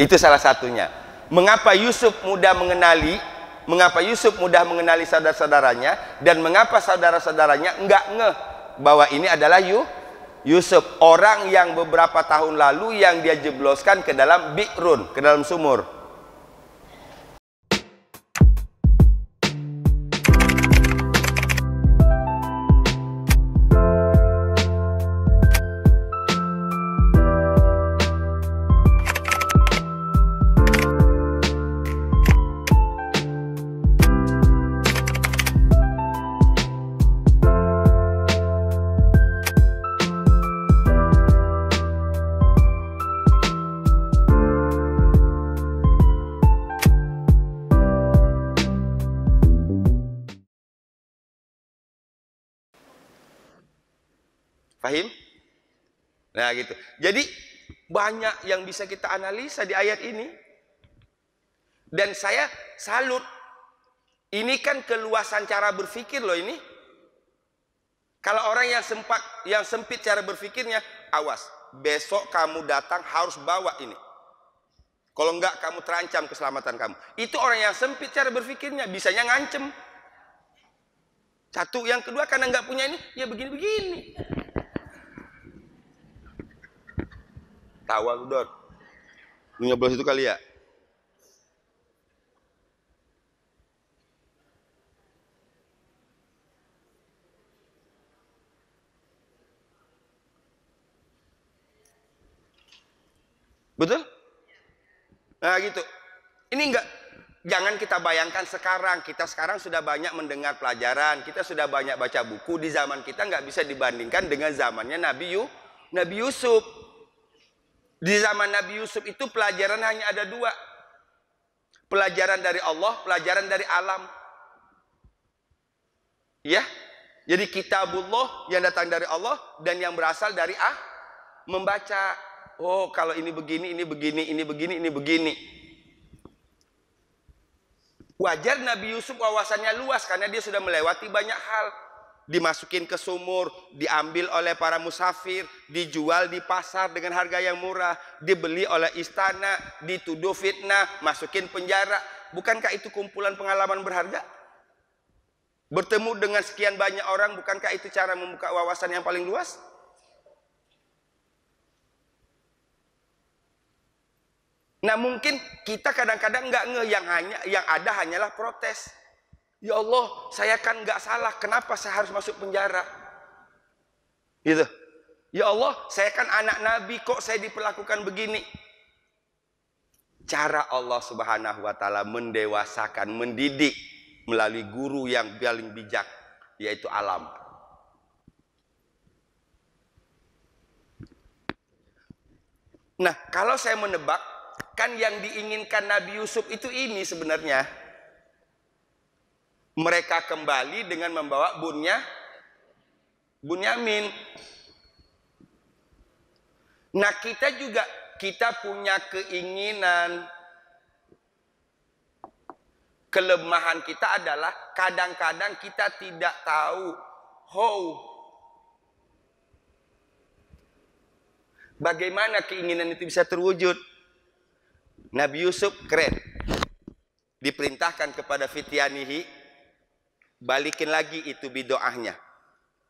Itu salah satunya. Mengapa Yusuf mudah mengenali saudara-saudaranya, dan mengapa saudara-saudaranya enggak ngeh bahwa ini adalah Yusuf, orang yang beberapa tahun lalu yang dia jebloskan ke dalam bi'run, ke dalam sumur. Fahim? Nah gitu. Jadi banyak yang bisa kita analisa di ayat ini. Dan saya salut. Ini kan keluasan cara berpikir loh ini. Kalau orang yang sempit cara berpikirnya, awas. Besok kamu datang harus bawa ini. Kalau enggak kamu terancam keselamatan kamu. Itu orang yang sempit cara berpikirnya, bisanya ngancem. Satu, yang kedua karena enggak punya ini, ya begini-begini. Tawa lu Dot, lu nyoblos itu kali ya. Betul? Nah gitu. Ini enggak, jangan kita bayangkan sekarang. Kita sekarang sudah banyak mendengar pelajaran, kita sudah banyak baca buku. Di zaman kita nggak bisa dibandingkan dengan zamannya Nabi Yusuf. Di zaman Nabi Yusuf itu pelajaran hanya ada dua. Pelajaran dari Allah, pelajaran dari alam. Ya, jadi kitabullah yang datang dari Allah dan yang berasal dari membaca. Oh, kalau ini begini, ini begini, ini begini, ini begini. Wajar Nabi Yusuf wawasannya luas karena dia sudah melewati banyak hal. Dimasukin ke sumur, diambil oleh para musafir, dijual di pasar dengan harga yang murah, dibeli oleh istana, dituduh fitnah, masukin penjara. Bukankah itu kumpulan pengalaman berharga? Bertemu dengan sekian banyak orang, bukankah itu cara membuka wawasan yang paling luas? Nah mungkin kita kadang-kadang nggak ngeh, yang ada hanyalah protes. Ya Allah, saya kan nggak salah, kenapa saya harus masuk penjara? Gitu. Ya Allah, saya kan anak Nabi, kok saya diperlakukan begini? Cara Allah Subhanahu wa Ta'ala mendewasakan, mendidik melalui guru yang paling bijak, yaitu alam. Nah, kalau saya menebak, kan yang diinginkan Nabi Yusuf itu ini sebenarnya. Mereka kembali dengan membawa Bunyamin. Nah kita punya keinginan. Kelemahan kita adalah kadang-kadang kita tidak tahu bagaimana keinginan itu bisa terwujud. Nabi Yusuf keren. Diperintahkan kepada fityanihi, balikin lagi itu bidoahnya,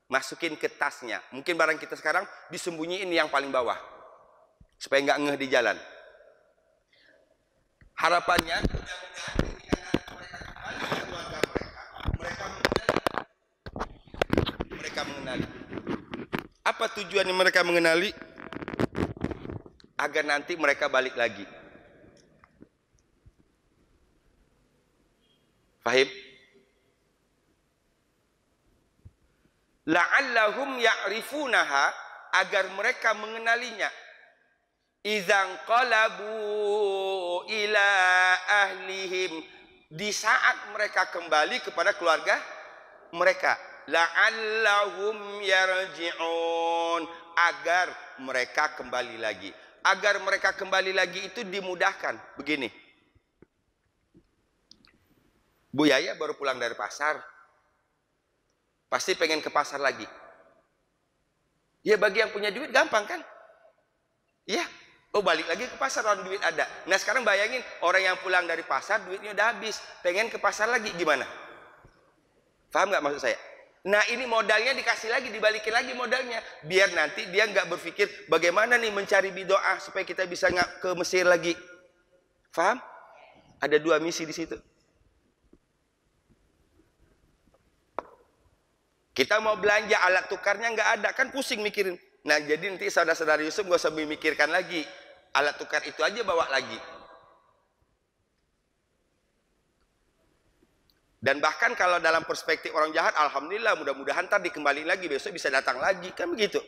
masukin ke tasnya. Mungkin barang kita sekarang disembunyiin yang paling bawah supaya nggak ngeh di jalan. Harapannya mereka mengenali. Apa tujuannya mereka mengenali? Agar nanti mereka balik lagi. Fahim? La'allahum ya'rifunaha, agar mereka mengenalinya. Idzan qalabu ila ahlihim, di saat mereka kembali kepada keluarga mereka. La'allahum yarji'un, agar mereka kembali lagi. Agar mereka kembali lagi itu dimudahkan. Begini, Bu Yaya baru pulang dari pasar, pasti pengen ke pasar lagi. Ya bagi yang punya duit gampang kan? Ya, Oh, balik lagi ke pasar, orang duit ada. Nah, sekarang bayangin orang yang pulang dari pasar duitnya udah habis, pengen ke pasar lagi, gimana? Paham nggak maksud saya? Nah, ini modalnya dikasih lagi, dibalikin lagi modalnya, biar nanti dia nggak berpikir bagaimana nih mencari bidoah supaya kita bisa nggak ke Mesir lagi. Paham? Ada dua misi di situ. Kita mau belanja, alat tukarnya nggak ada, kan pusing mikirin. Nah, jadi nanti saudara-saudara Yusuf nggak usah memikirkan lagi, alat tukar itu aja bawa lagi. Dan bahkan kalau dalam perspektif orang jahat, alhamdulillah, mudah-mudahan ntar dikembali lagi, besok bisa datang lagi, kan begitu.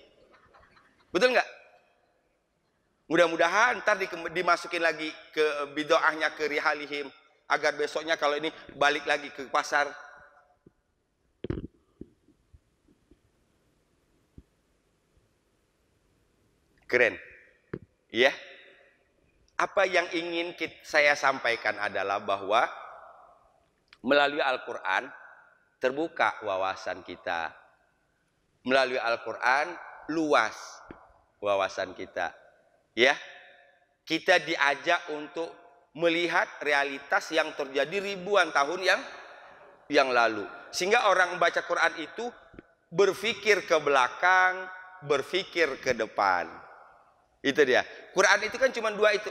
Betul nggak? Mudah-mudahan ntar dimasukin lagi ke bidoahnya, ke rihalihim, agar besoknya kalau ini balik lagi ke pasar. Keren, ya. Apa yang ingin saya sampaikan adalah bahwa melalui Al-Quran terbuka wawasan kita. Melalui Al-Quran luas wawasan kita. Ya, kita diajak untuk melihat realitas yang terjadi ribuan tahun yang lalu. Sehingga orang membaca Quran itu berpikir ke belakang, berpikir ke depan. Itu dia. Quran itu kan cuma dua itu.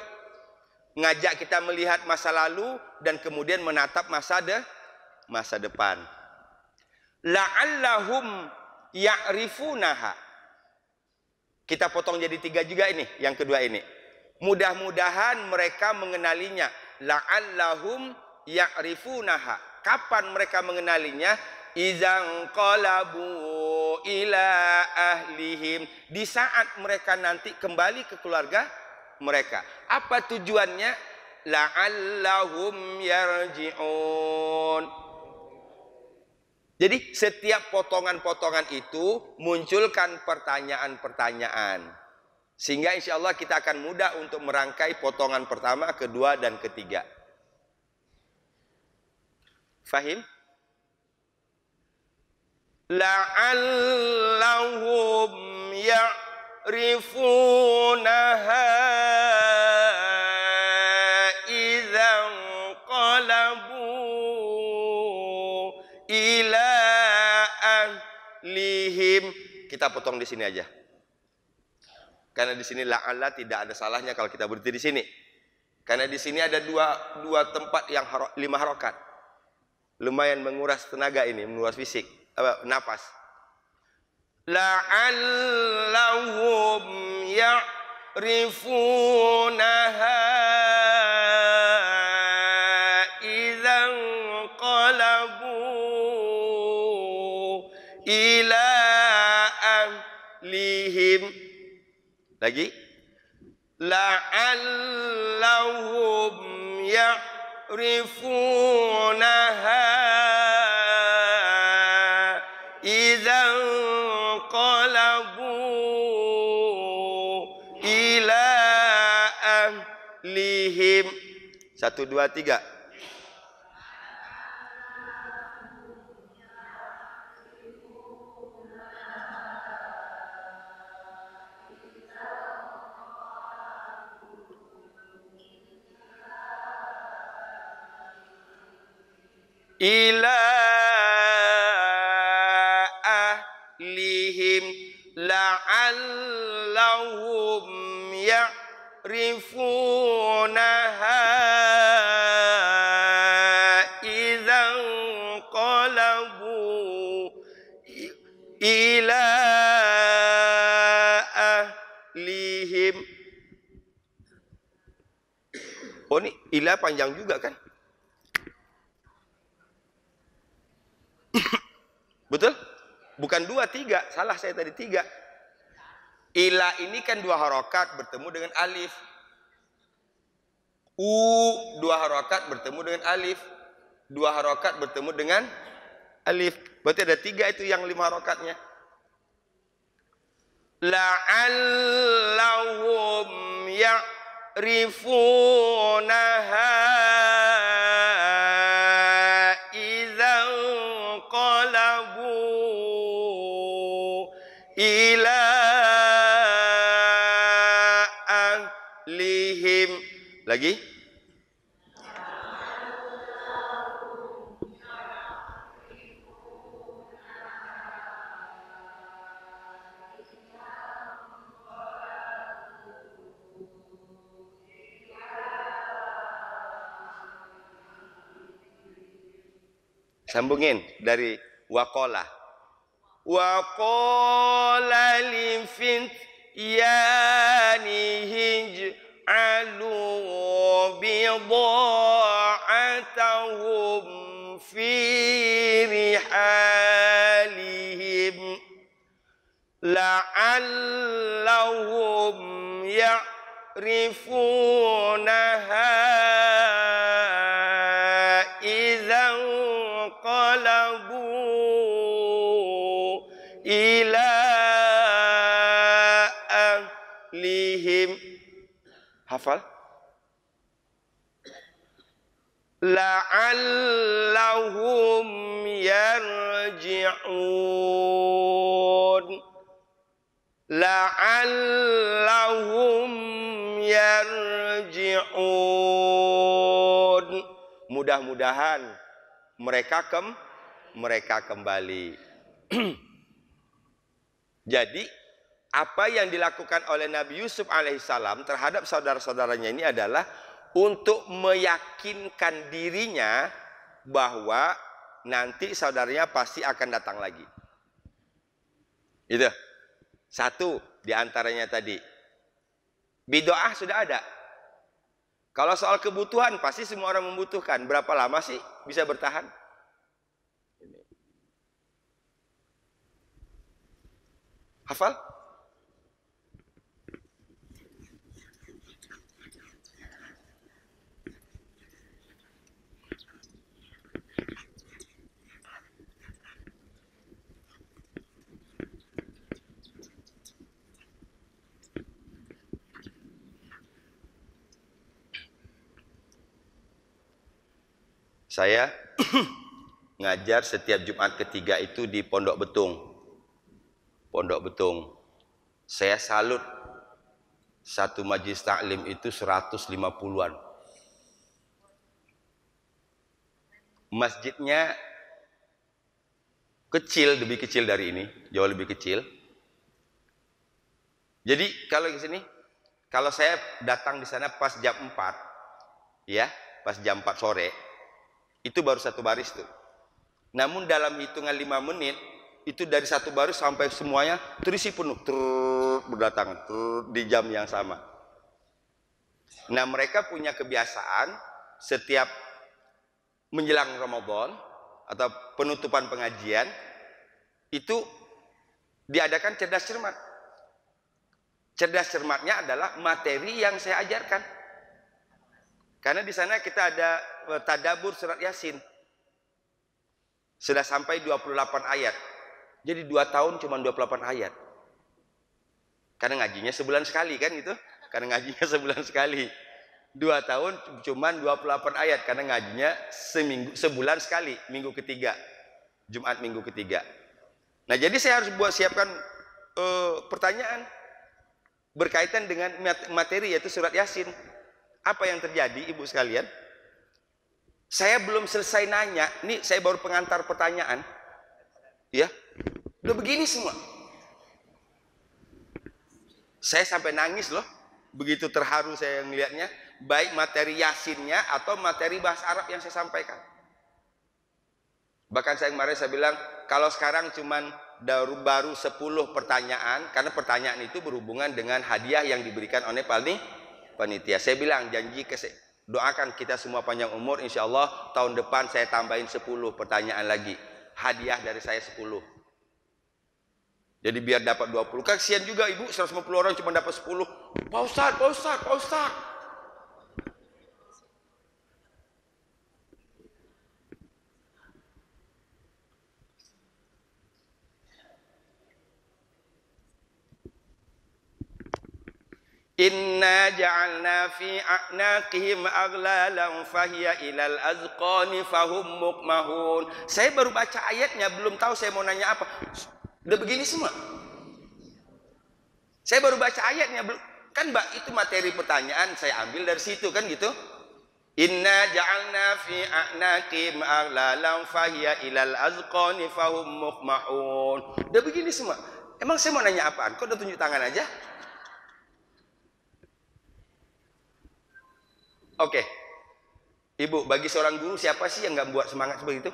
Ngajak kita melihat masa lalu dan kemudian menatap masa depan. La'allahum ya'rifunaha. Kita potong jadi tiga juga ini, yang kedua ini. Mudah-mudahan mereka mengenalinya. La'allahum ya'rifunaha. Kapan mereka mengenalinya? Idzan qalabu ila ahlihim, di saat mereka nanti kembali ke keluarga mereka. Apa tujuannya? La'allahum yarji'un. Jadi setiap potongan-potongan itu munculkan pertanyaan-pertanyaan, sehingga insya Allah kita akan mudah untuk merangkai potongan pertama, kedua, dan ketiga. Fahim? La'allahum ya'rifunaha idzan qalabu ila ahlihim. Kita potong di sini aja. Karena di sini la'alla tidak ada salahnya kalau kita berhenti di sini. Karena di sini ada dua tempat yang 5 harokat. Lumayan menguras tenaga ini, menguras fisik. Napas. La'allahum ya'rifunaha idzan qalabu ila ahlihim. Lagi. La'allahum ya'rifunaha idzan qalabu ila ahlihim. 1, 2, 3. Ila ahlihim la'allahum ya'rifunaha idzan qalabu ila ahlihim. Oh, ini ila panjang juga kan? Betul? Bukan 2, 3. Salah saya tadi 3. Ila ini kan 2 harokat bertemu dengan alif. U 2 harokat bertemu dengan alif. 2 harokat bertemu dengan alif. Berarti ada 3 itu yang 5 harokatnya. La'allahum ya'rifunaha idzan qalabu ila lihim. Lagi. Sambungin dari waqala. Waqala li fityanihi ij'alu bida'atahum fi rihalihim la'allahum ya'rifunaha ila ahlihim. Hafal? La'allahum yarji'un. La'allahum yarji'un. Mudah-mudahan mereka kembali. Jadi apa yang dilakukan oleh Nabi Yusuf alaihissalam terhadap saudara-saudaranya ini adalah untuk meyakinkan dirinya bahwa nanti saudaranya pasti akan datang lagi. Itu satu diantaranya tadi. Bidoah sudah ada. Kalau soal kebutuhan pasti semua orang membutuhkan. Berapa lama sih bisa bertahan? Hafal? Saya ngajar setiap Jumat ketiga itu di Pondok Betung. Pondok Betung. Saya salut satu majlis taklim itu 150-an. Masjidnya kecil, lebih kecil dari ini, jauh lebih kecil. Jadi kalau di sini, kalau saya datang di sana pas jam 4, ya, pas jam 4 sore, itu baru satu baris tuh. Namun dalam hitungan 5 menit, itu dari satu baris sampai semuanya terisi penuh, berdatangan di jam yang sama. Nah, mereka punya kebiasaan setiap menjelang Ramadan atau penutupan pengajian itu diadakan cerdas cermat. Cerdas cermatnya adalah materi yang saya ajarkan. Karena di sana kita ada tadabbur surat Yasin. Sudah sampai 28 ayat. Jadi 2 tahun cuma 28 ayat. Karena ngajinya sebulan sekali kan itu. Karena ngajinya sebulan sekali. 2 tahun cuma 28 ayat. Karena ngajinya sebulan sekali. Minggu ketiga. Jumat minggu ketiga. Nah jadi saya harus siapkan pertanyaan. Berkaitan dengan materi yaitu surat Yasin. Apa yang terjadi ibu sekalian? Saya belum selesai nanya. Ini saya baru pengantar pertanyaan. Ya, udah begini semua. Saya sampai nangis loh. Begitu terharu saya melihatnya. Baik materi Yasinnya atau materi bahasa Arab yang saya sampaikan. Bahkan kemarin saya bilang, kalau sekarang cuman baru 10 pertanyaan, karena pertanyaan itu berhubungan dengan hadiah yang diberikan oleh panitia. Saya bilang, doakan kita semua panjang umur, insya Allah tahun depan saya tambahin 10 pertanyaan lagi. Hadiah dari saya 10. Jadi biar dapat 20. Kasihan juga ibu 150 orang cuma dapat 10. Pak Ustadz. Inna ja'alna fi a'naqihim aghlalan fahiya ilal azqani fahum muqmahun. Saya baru baca ayatnya, belum tahu saya mau nanya apa. Udah begini semua. Saya baru baca ayatnya, Kan Mbak, itu materi pertanyaan saya ambil dari situ kan gitu. Inna ja'alna fi a'naqim aghlalan fahiya ilal azqani fahum muqma'un. Udah begini semua. Emang saya mau nanya apaan? Kok udah tunjuk tangan aja? Oke. Ibu, bagi seorang guru siapa sih yang nggak buat semangat seperti itu?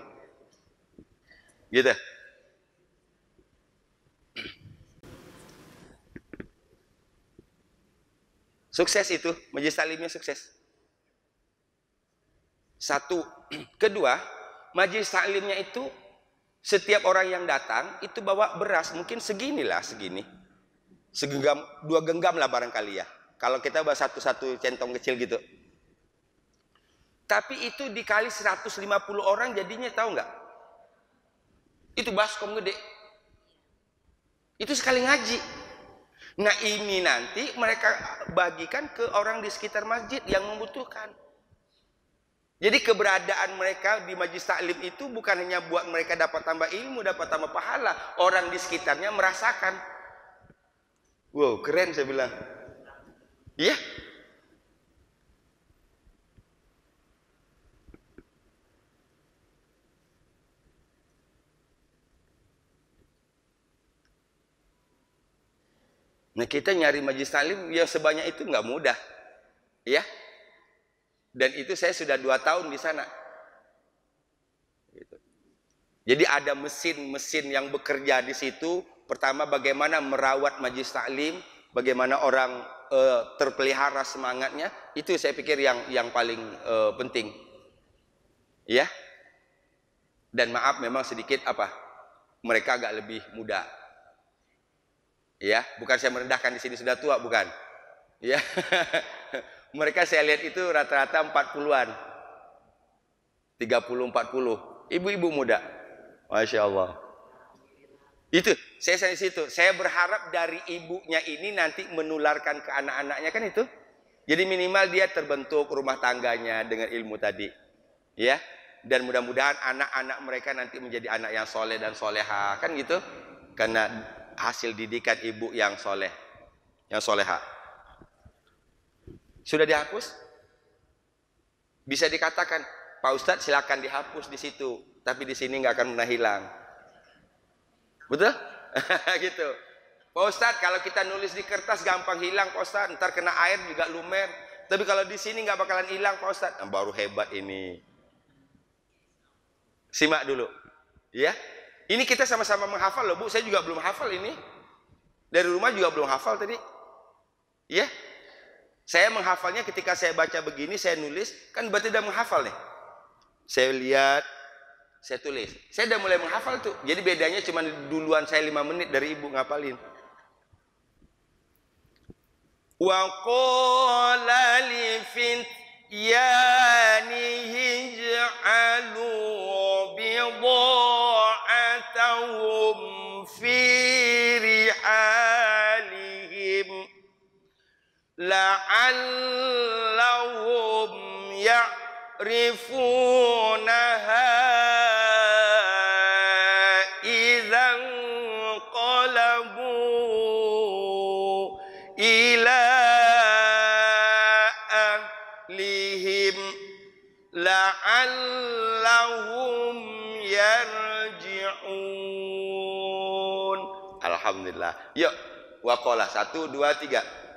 Gitu. Sukses itu, majelis taklimnya sukses. Satu. Kedua, majelis taklimnya itu setiap orang yang datang itu bawa beras mungkin seginilah, segini. Segenggam, 2 genggam lah barangkali ya. Kalau kita bawa satu centong kecil gitu. Tapi itu dikali 150 orang jadinya tahu nggak? Itu baskom gede. Itu sekali ngaji. Nah ini nanti mereka bagikan ke orang di sekitar masjid yang membutuhkan. Jadi keberadaan mereka di majelis taklim itu bukan hanya buat mereka dapat tambah ilmu, dapat tambah pahala. Orang di sekitarnya merasakan. Wow, keren saya bilang. Iya. Nah kita nyari majelis taklim yang sebanyak itu nggak mudah. Ya. Dan itu saya sudah 2 tahun di sana. Gitu. Jadi ada mesin-mesin yang bekerja di situ. Pertama bagaimana merawat majelis taklim, bagaimana orang terpelihara semangatnya. Itu saya pikir yang paling penting. Ya. Dan maaf memang sedikit apa? Mereka agak lebih muda. Ya, bukan saya merendahkan di sini sudah tua, bukan. Ya. Mereka saya lihat itu rata-rata 40-an. 30-40. Ibu-ibu muda. Masya Allah. Itu, saya di situ. Saya berharap dari ibunya ini nanti menularkan ke anak-anaknya kan itu. Jadi minimal dia terbentuk rumah tangganya dengan ilmu tadi. Ya. Dan mudah-mudahan anak-anak mereka nanti menjadi anak yang soleh dan soleha. Kan gitu. Karena hasil didikan ibu yang soleh. Yang soleha. Sudah dihapus? Bisa dikatakan, Pak Ustadz silakan dihapus di situ, tapi di sini nggak akan pernah hilang. Betul? Gitu. Pak Ustadz kalau kita nulis di kertas gampang hilang Pak Ustadz, ntar kena air juga lumer. Tapi kalau di sini nggak bakalan hilang Pak Ustadz. Nah, baru hebat ini. Simak dulu, ya. Ini kita sama-sama menghafal loh Bu. Saya juga belum hafal ini. Dari rumah juga belum hafal tadi. Ya. Saya menghafalnya ketika saya baca begini, saya nulis, kan berarti udah menghafal nih. Saya lihat, saya tulis. Saya udah mulai menghafal tuh. Jadi bedanya cuma duluan saya 5 menit dari ibu ngapalin. Wa qala li fityanihi ij'alu bidha'atahum fi rihalihim la'allahum ya'rifunaha idzan qalabu ila ahlihim la'allahum yarji'un. Alhamdulillah. Yuk, waqala 1 2 3.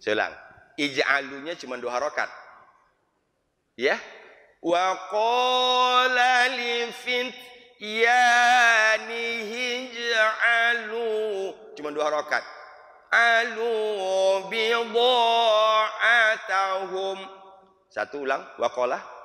Saya ulang. Ij'alunya cuma 2 harokat. Ya. Wa qala li fityanihi ij'alu. Cuma 2 harokat. Alu bidha'atahum. 1 ulang. Wa qala.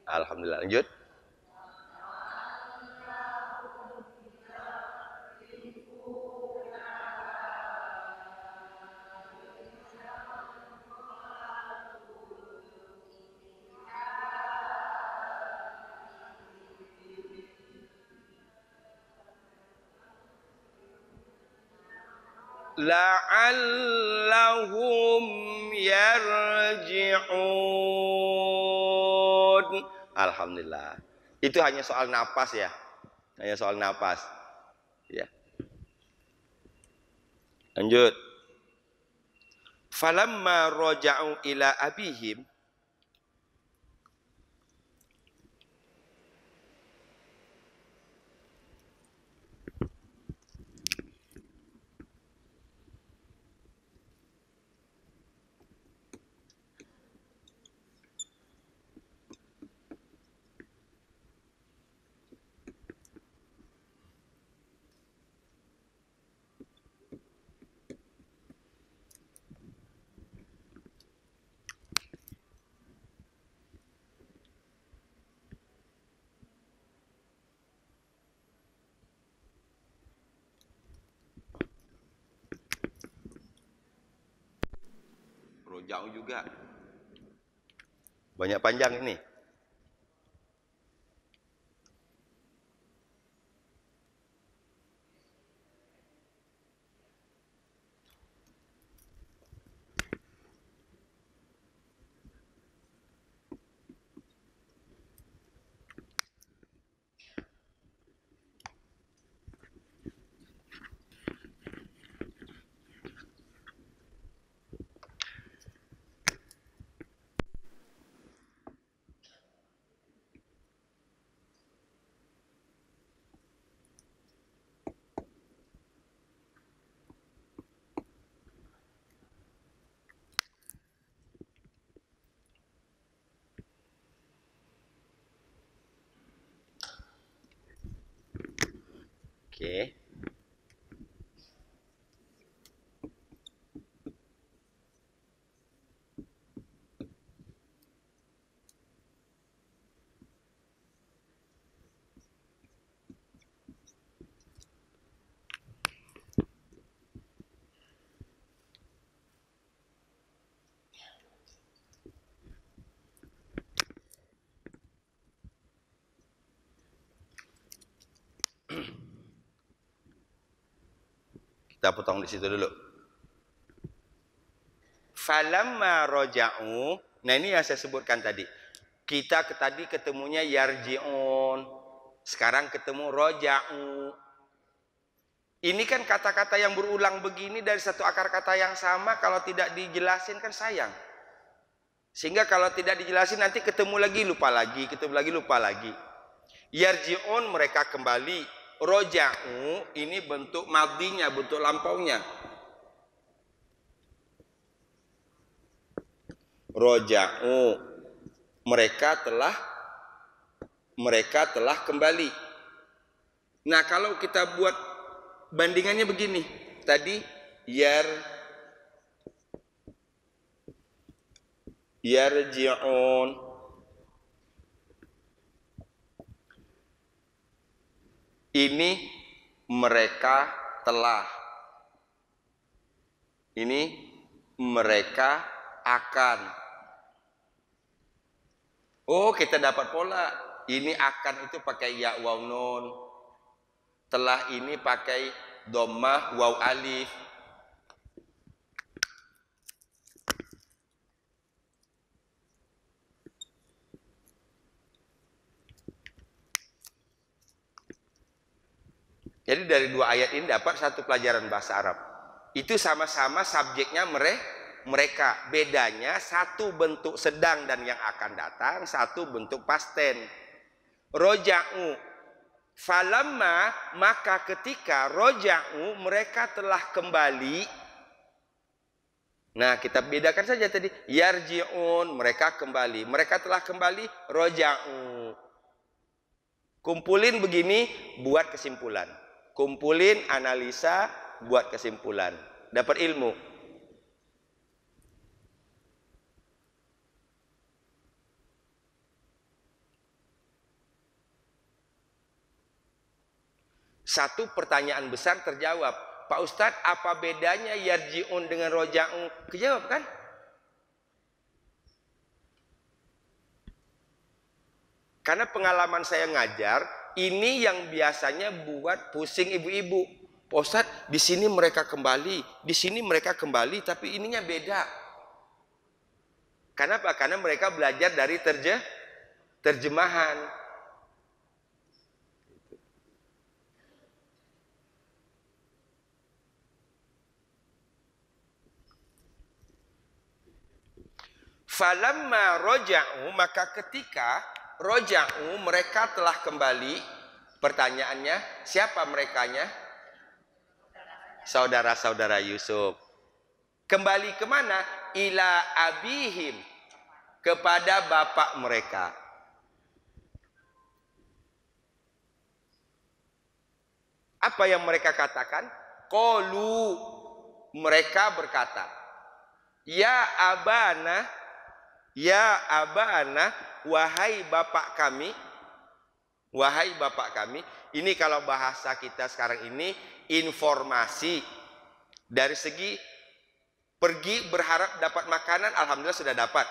Alhamdulillah, lanjut. la'allahum yarji'un. Alhamdulillah. Itu hanya soal napas ya. Hanya soal napas. Ya. Lanjut. Falamma raja'u ila abihim, roja'u juga. Banyak panjang ini. Oke. Kita potong di situ dulu. Falamma raja'u. Nah, ini yang saya sebutkan tadi. Kita tadi ketemunya yarji'un. Sekarang ketemu raja'u. Ini kan kata-kata yang berulang begini dari satu akar kata yang sama, kalau tidak dijelasin kan sayang. Sehingga kalau tidak dijelasin nanti ketemu lagi lupa lagi, ketemu lagi lupa lagi. Yarji'un, mereka kembali. Roja'u ini bentuk madinya, bentuk lampaunya. Roja'u, mereka telah kembali. Nah, kalau kita buat bandingannya begini, tadi yarji'un, ini mereka telah, ini mereka akan. Oh, kita dapat pola. Ini akan itu pakai ya waw nun. Telah ini pakai dhammah waw alif. Jadi dari dua ayat ini dapat satu pelajaran bahasa Arab. Itu sama-sama subjeknya mereka. Bedanya satu bentuk sedang dan yang akan datang, satu bentuk past tense. Roja'u, falamma, maka ketika, roja'u, mereka telah kembali. Nah, kita bedakan saja tadi. Yarji'un, mereka kembali. Mereka telah kembali, roja'u. Kumpulin begini, buat kesimpulan. Kumpulin, analisa, buat kesimpulan. Dapat ilmu. Satu pertanyaan besar terjawab. Pak Ustadz, apa bedanya yarji'un dengan roja'u? Kejawab kan? Karena pengalaman saya ngajar, ini yang biasanya buat pusing ibu-ibu. Ustadz, di sini mereka kembali, di sini mereka kembali, tapi ininya beda. Kenapa? Karena mereka belajar dari terjemahan. Falamma roja'u, maka ketika roja'u mereka telah kembali. Pertanyaannya, siapa merekanya? Saudara-saudara Yusuf. Kembali kemana? Ila abihim, kepada bapak mereka. Apa yang mereka katakan? Qalu, mereka berkata, ya abana, ya abana, wahai bapak kami, wahai bapak kami. Ini kalau bahasa kita sekarang ini informasi. Dari segi pergi berharap dapat makanan, alhamdulillah sudah dapat.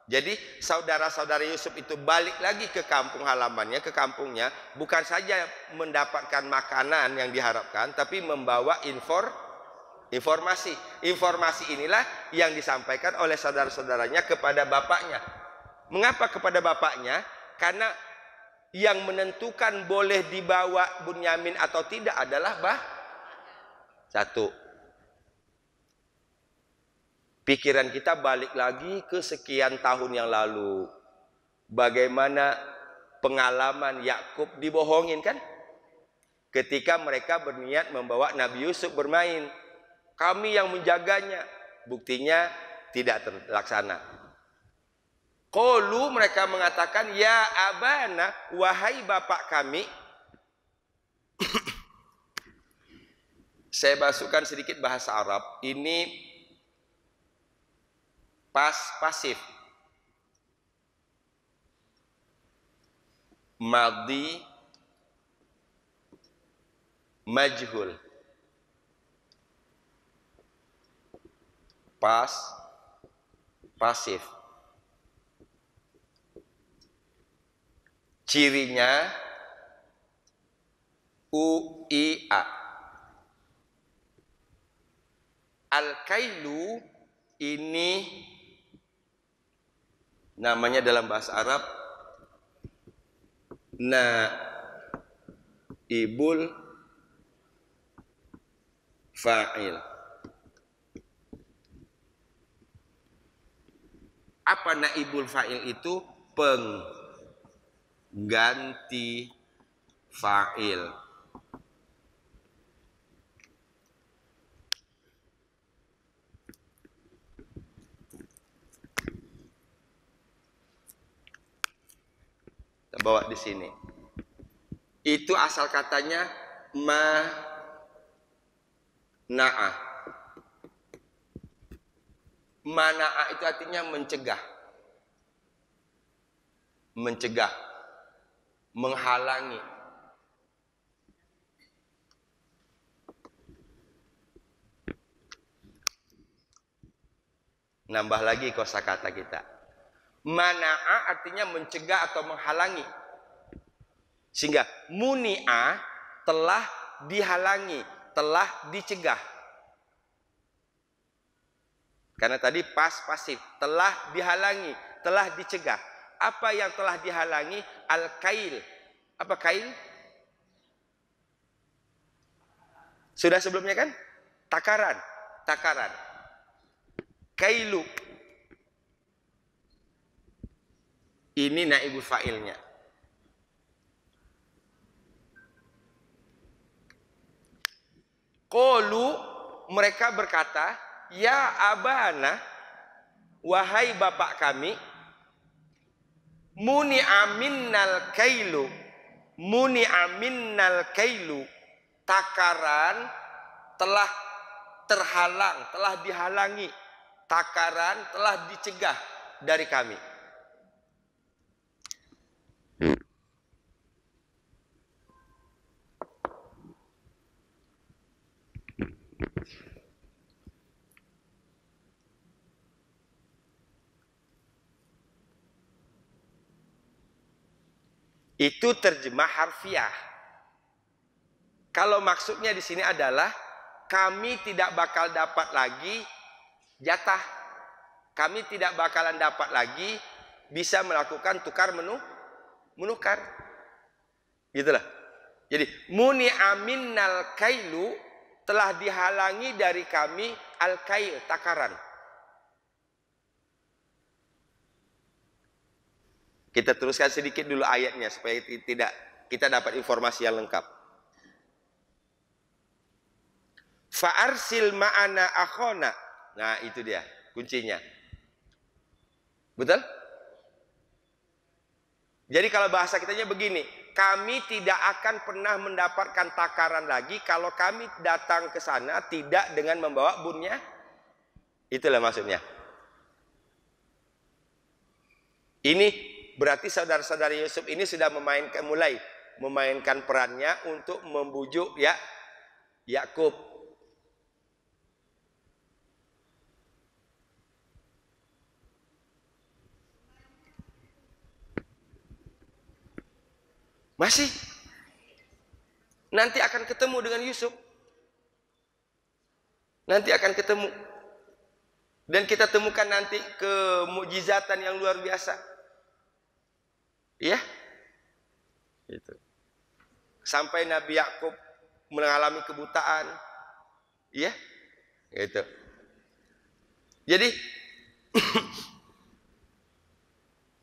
Jadi saudara-saudara Yusuf itu balik lagi ke kampung halamannya, ke kampungnya, bukan saja mendapatkan makanan yang diharapkan, tapi membawa informasi. Informasi inilah yang disampaikan oleh saudara-saudaranya kepada bapaknya. Mengapa kepada bapaknya? Karena yang menentukan boleh dibawa Bunyamin atau tidak adalah satu. Pikiran kita balik lagi ke sekian tahun yang lalu. Bagaimana pengalaman Yakub dibohongin kan? Ketika mereka berniat membawa Nabi Yusuf bermain. Kami yang menjaganya. Buktinya tidak terlaksana. Qalu, mereka mengatakan, ya abana, wahai bapak kami. Saya masukkan sedikit bahasa Arab. Ini pasif. Madhi majhul. Pasif. Cirinya UIA. Al-kailu ini namanya dalam bahasa Arab naibul fa'il. Apa naibul fa'il itu? Pengganti fa'il. Kita bawa di sini. Itu asal katanya mana'ah. Mana'ah itu artinya mencegah. Mencegah. Menghalangi. Nambah lagi kosakata kita. Mana'a artinya mencegah atau menghalangi. Sehingga muni'a telah dihalangi, telah dicegah. Karena tadi pasif, telah dihalangi, telah dicegah. Apa yang telah dihalangi? Al-kail. Apa kail? Sudah sebelumnya kan? Takaran. Kailu. Ini naibul fa'ilnya. Qalu, mereka berkata, ya abana, wahai bapak kami, muni'a minnal kailu, takaran telah terhalang, telah dihalangi, takaran telah dicegah dari kami. Itu terjemah harfiah. Kalau maksudnya di sini adalah kami tidak bakal dapat lagi jatah. Kami tidak bakalan dapat lagi bisa melakukan tukar menukar. Gitulah. Jadi muni'a minnal kailu, telah dihalangi dari kami al-kail, takaran. Kita teruskan sedikit dulu ayatnya supaya tidak kita dapat informasi yang lengkap. Fa'arsil ma'ana akhona. Nah, itu dia kuncinya. Betul? Jadi kalau bahasa kitanya begini, kami tidak akan pernah mendapatkan takaran lagi kalau kami datang ke sana tidak dengan membawa bunnya. Itulah maksudnya. Ini berarti saudara-saudari Yusuf ini sudah mulai memainkan perannya untuk membujuk Yakub. Masih nanti akan ketemu dengan Yusuf. Nanti akan ketemu. Dan kita temukan nanti kemukjizatan yang luar biasa. Ya? Itu. Sampai Nabi Yakub mengalami kebutaan. Ya? Gitu. Jadi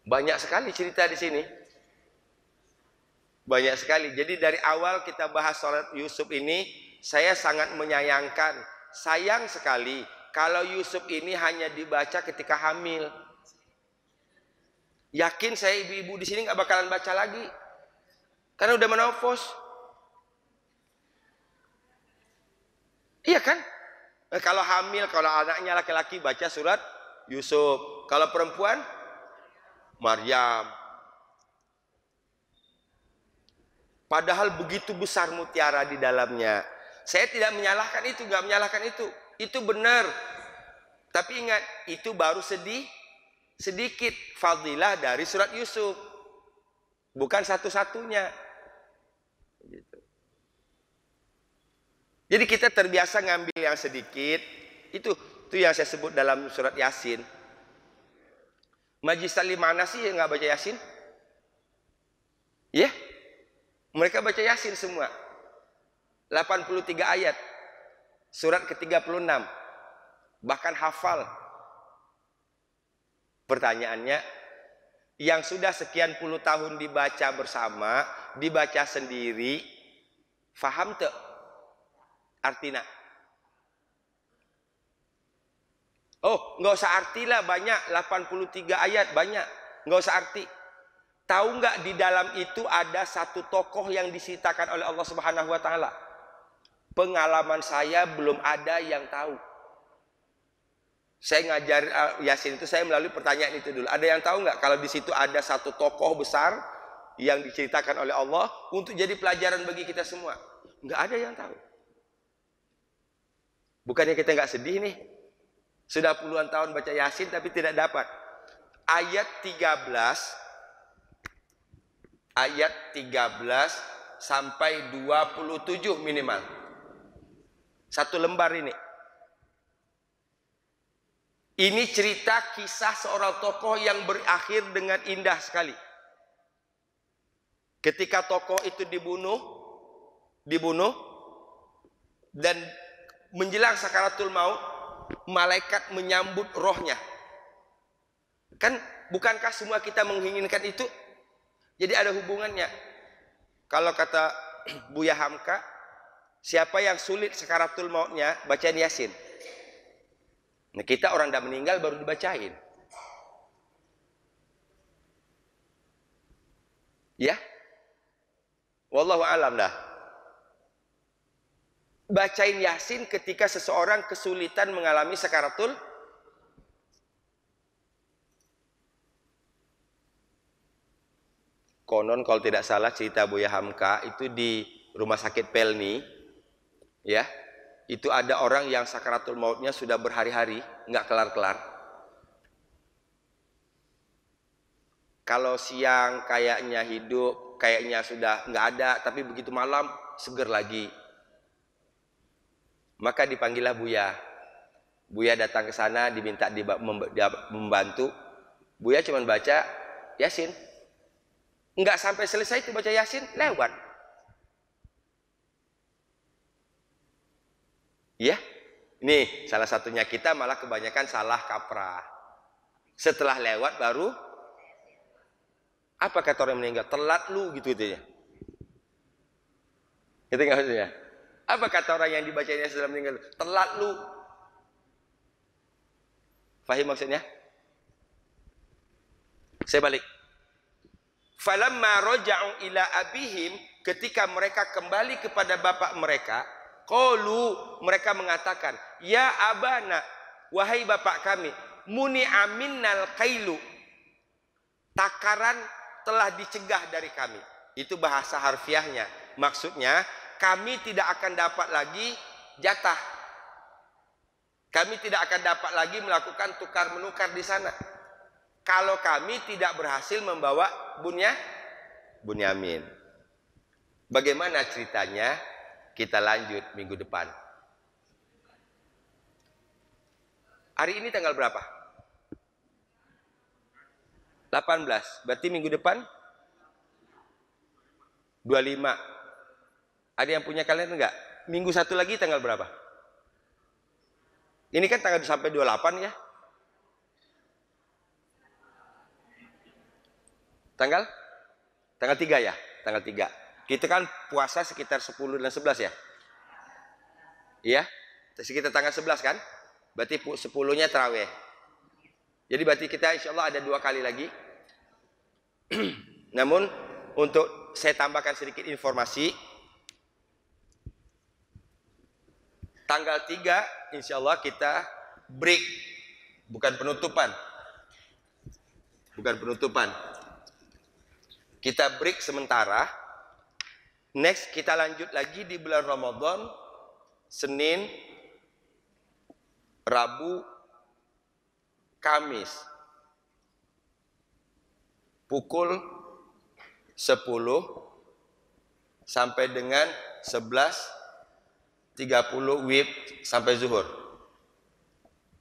banyak sekali cerita di sini. Banyak sekali. Jadi dari awal kita bahas soal Yusuf ini, saya sangat menyayangkan. Sayang sekali kalau Yusuf ini hanya dibaca ketika hamil. Yakin saya ibu-ibu di sini nggak bakalan baca lagi, karena udah menopause. Iya kan? Kalau hamil, kalau anaknya laki-laki baca surat Yusuf. Kalau perempuan, Maryam. Padahal begitu besar mutiara di dalamnya. Saya tidak menyalahkan itu, nggak menyalahkan itu. Itu benar. Tapi ingat, itu baru sedikit fadilah dari surat Yusuf. Bukan satu-satunya. Gitu. Jadi kita terbiasa ngambil yang sedikit. Itu yang saya sebut dalam surat Yasin. Majlis Salim mana sih yang nggak baca Yasin? Ya? Yeah? Mereka baca Yasin semua. 83 ayat. Surat ke-36. Bahkan hafal. Pertanyaannya, yang sudah sekian puluh tahun dibaca bersama, dibaca sendiri, faham tak artinya? Oh, nggak usah artilah, banyak. 83 ayat, banyak. Nggak usah arti. Tahu nggak di dalam itu ada satu tokoh yang diceritakan oleh Allah Subhanahu wa taala? Pengalaman saya belum ada yang tahu. Saya ngajar Yasin itu saya melalui pertanyaan itu dulu. Ada yang tahu nggak kalau di situ ada satu tokoh besar yang diceritakan oleh Allah untuk jadi pelajaran bagi kita semua? Nggak ada yang tahu. Bukannya kita nggak sedih nih? Sudah puluhan tahun baca Yasin tapi tidak dapat. Ayat 13 sampai 27 minimal. Satu lembar ini. Ini cerita kisah seorang tokoh yang berakhir dengan indah sekali. Ketika tokoh itu dibunuh dan menjelang sakaratul maut, malaikat menyambut rohnya. Kan bukankah semua kita menginginkan itu? Jadi ada hubungannya. Kalau kata Buya Hamka, siapa yang sulit sakaratul mautnya, bacain Yasin. Nah, kita orang dah meninggal baru dibacain. Ya? Wallahu alam dah. Bacain Yasin ketika seseorang kesulitan mengalami sakaratul. Konon kalau tidak salah cerita Buya Hamka itu di rumah sakit Pelni, ya, itu ada orang yang sakaratul mautnya sudah berhari-hari nggak kelar-kelar. Kalau siang kayaknya hidup, kayaknya sudah nggak ada, tapi begitu malam seger lagi. Maka dipanggillah Buya. Buya datang ke sana, diminta membantu. Buya cuma baca Yasin. Enggak sampai selesai itu baca Yasin, lewat. Ya, ini salah satunya, kita malah kebanyakan salah kaprah. Setelah lewat baru, apa kata orang meninggal? Telat lu gitu ya. Itu nggak maksudnya? Apa kata orang yang dibacanya setelah meninggal? Telat lu. Fahim maksudnya? Saya balik. Falamma raja'u ila abihim, ketika mereka kembali kepada bapak mereka, qalu, mereka mengatakan, ya abana, wahai bapak kami, muni'a minnal qailu, takaran telah dicegah dari kami. Itu bahasa harfiahnya. Maksudnya, kami tidak akan dapat lagi jatah. Kami tidak akan dapat lagi melakukan tukar menukar di sana. Kalau kami tidak berhasil membawa Bunyamin. Bagaimana ceritanya? Kita lanjut minggu depan. Hari ini tanggal berapa? 18. Berarti minggu depan 25. Ada yang punya kalender enggak? Minggu satu lagi tanggal berapa? Ini kan tanggal sampai 28 ya. Tanggal 3 ya, tanggal 3. Kita kan puasa sekitar 10 dan 11 ya. Iya? Sekitar tanggal 11 kan? Berarti 10-nya tarawih. Jadi berarti kita insya Allah ada 2 kali lagi. Namun untuk saya tambahkan sedikit informasi. Tanggal 3 insya Allah kita break. Bukan penutupan. Bukan penutupan. Kita break sementara. Next kita lanjut lagi di bulan Ramadan. Senin, Rabu, Kamis. Pukul 10 sampai dengan 11.30 WIB sampai zuhur.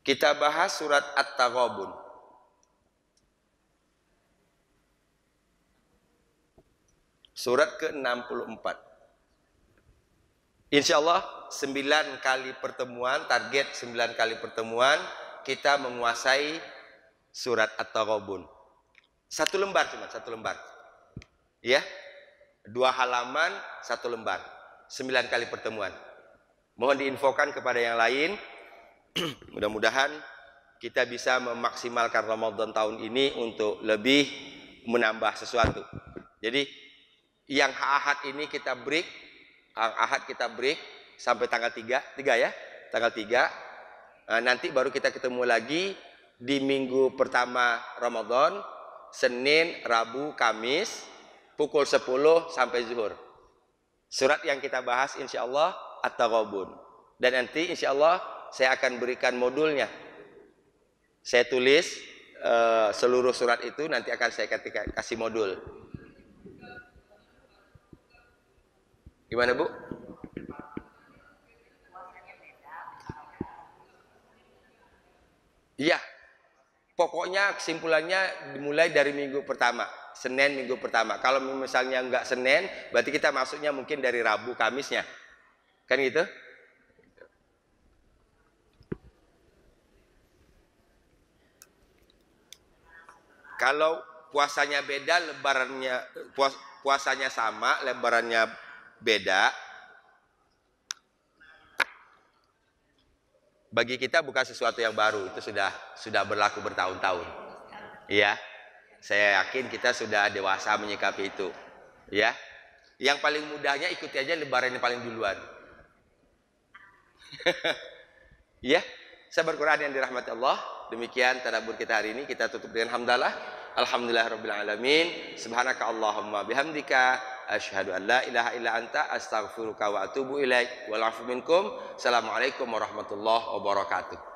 Kita bahas surat At-Taghabun. Surat ke-64. Insya Allah 9 kali pertemuan, target 9 kali pertemuan, kita menguasai surat At-Taghabun. 1 lembar cuma, 1 lembar. Ya, 2 halaman, 1 lembar. 9 kali pertemuan. Mohon diinfokan kepada yang lain. Mudah-mudahan kita bisa memaksimalkan Ramadan tahun ini untuk lebih menambah sesuatu. Jadi yang Ahad ini kita break, Ahad kita break sampai tanggal 3 ya, tanggal 3. Nanti baru kita ketemu lagi di minggu pertama Ramadan, Senin, Rabu, Kamis, pukul 10 sampai zuhur. Surat yang kita bahas insya Allah At-Taghabun. Dan nanti insya Allah saya akan berikan modulnya. Saya tulis seluruh surat itu, nanti akan saya kasih modul. Gimana Bu? Iya. Pokoknya kesimpulannya dimulai dari minggu pertama. Senin minggu pertama. Kalau misalnya enggak Senin, berarti kita masuknya mungkin dari Rabu Kamisnya. Kan gitu? Kalau puasanya beda, lebarannya puasanya sama, lebarannya beda. Bagi kita bukan sesuatu yang baru, itu sudah berlaku bertahun-tahun. Iya. Saya yakin kita sudah dewasa menyikapi itu. Ya. Yang paling mudahnya ikuti aja lebaran yang paling duluan. Ya. Sahabat Quran yang dirahmati Allah, demikian tadabbur kita hari ini. Kita tutup dengan hamdalah. Alhamdulillahirabbil alamin. Subhanaka Allahumma bihamdika asyhadu an la ilaha illa anta astaghfiruka wa atubu ilaik. Wal afu minkum. Assalamualaikum warahmatullahi wabarakatuh.